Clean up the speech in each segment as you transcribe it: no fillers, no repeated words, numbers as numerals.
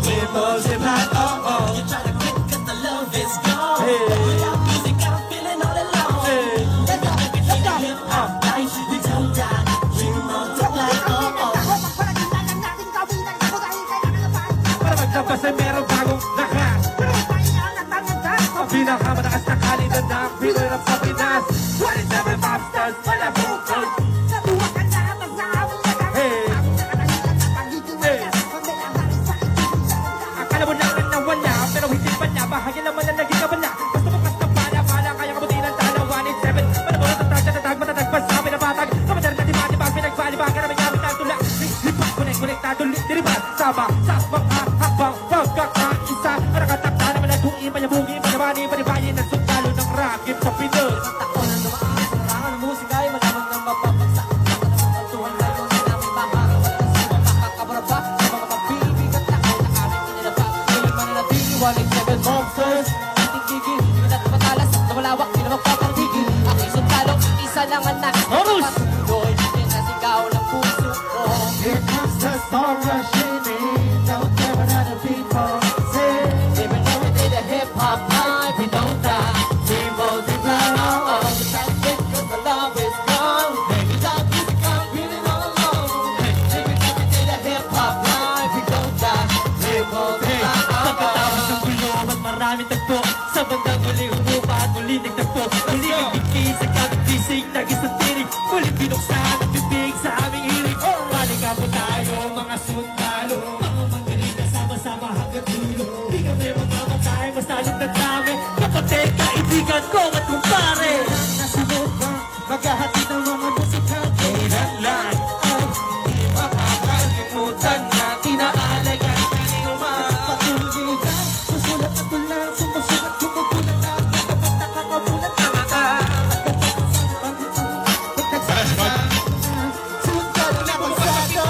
we multiply. Oh, oh. You try to quit 'cause the love is gone. Without music, I'm feeling all alone. Let's go, hip hop life, we don't die, we multiply. Oh, oh. Para maglabas ay merong bagong lakas. Ang pinakamataas na kalidad ng Pinoy rap sa Pinas. 27 pop stars, wala focus. Akala mo lang na nawala, pero hindi pa niya. Bahagi naman na naging kabala. Gusto mo kas na bala, kaya kabuti ng tala. 187, manabulat ang tatag, matatag pa sa amin na batag. Kamadar na diba, pinagbalibag, karami gamit ang tula. Lipat, konektado, diribat, sama, sa mga habang pagkakaisa. Ang nakatakta naman na tuin, panyabugin, panabani, panibayin, ng sundalo ng racket sa Pinoy. Takon ang lumaan, sarangan ng musika ay malamang ng mapapagsak. Sa kanang mga tuhan na yung namin makakawala sa makakabaraba. Sa mga pagbibigat na kayo na aming inilabak. Ngayon mananatili, 187 monsters. Itigigil, hindi natin matalas, na malawak, hindi na magpapartigil. Aking sundalo, isa lang ang Horus! nakapatuloy. Yan ang sigaw ng puso ko. Here comes the storm rushing in. Don't care what other people say. Living every day the hip-hop life, we don't die, we multiply. Oh, oh. Without it, 'cause the love is gone. Without music, I'm feeling all alone. Living every day the hip-hop life, we don't die, we multiply. Pagkatapos ng gulo at maraming tagpo, sa bandang muli humupa at muli nagtagpo. Muli nagkikis sa kagising, nag-isang tinig. Muli binuksan ang bibig sa aming hilig. Balik po tayo mga sundalo, mga magaling na sama-sama hanggang dulo. Di kami mamamatay, mas lalong nagdami. Kapatid, kaibigan ko at kumpare. Nasubukang maghahatid ng mga musikal. Kailan lang ay di makakalimutan na tinaalagaan kanino man. Patuloy ka, susulat at tulang, sumusulat, kumukulat na, kapag nakakabulat na mata. Sundalo na magsado.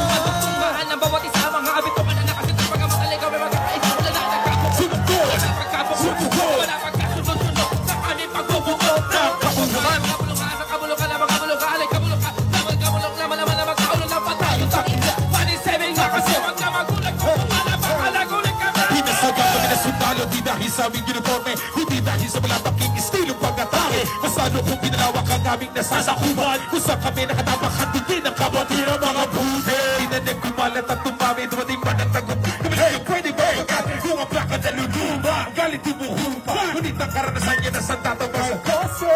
Tungaan ng bawat isa, mga abitukan na nakasit ang mga mataligaw ay magkakaisa. Wala na nagkakasunod, wala pagkapusunod, wala pagkasunod-sunod sa aming pagbubuo. Nakabulukan, kabulukan, sa kabulukan na mga bulukan, alay kabulukan, kabulok, laman na magkaulo ng patayo. Takila, panisebing nga kasi wag na magulat kung kumalagulit ka na. Pinasaga kami na sundalo, di dahil sa aming uniforme, kundi dahil sa malataking estilong pag-atake. Masano kung pinalawak ang aming nasasakupan, kung saan kami nakatapak at hindi ng kabati ng mga buti. Tinanag kumalat at tumami, dumating man ang tagot. Hey, pwede ba pagkat kung ang plaka na luluma? Galit yung buhumpa, ngunit ang karanasan niya na sa tatawag sa koso.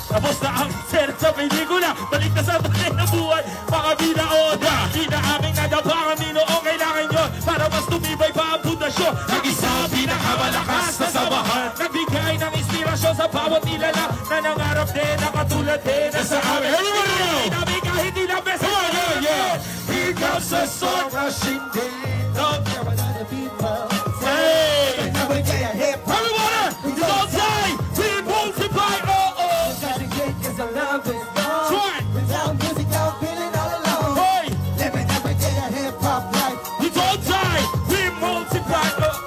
Tapos na ang set sa pelikula. Balik na sa tunay na buhay. Mga binaoda, di na aming nadapangan ni noong kailangan nyo para mas tumibay pa ang pundasyon. Ang isa pinakamalakas na samahan, nagbigay ng inspirasyon sa bawat nilala na nangarap din na katulad din na sa amin. Everybody! Namin kahit ilang beses. Here comes the storm rushing in. Don't care what other people say. Every day a hip hop. Everyone, don't die. We multiply. Oh, oh. Gotta get 'cause the love is gone. Try. Without music, I'm feeling all alone. Hey, Living every day a hip-hop life. we don't die. We multiply. Oh.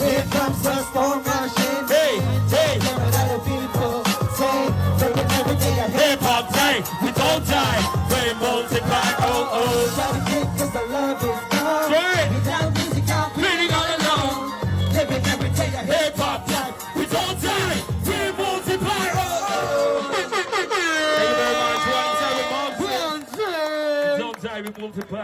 Here comes the storm rushing. Hey, hey. Care what other people say. Living every day a Hip hop day. We don't die. We multiply. Oh, oh. Gotta get 'cause the love is gone. Right. Without music, I'm Feeling all alone. living every day a Hip hop life. We don't die. We multiply. Oh, oh. Thank you very much. Don't die. We multiply.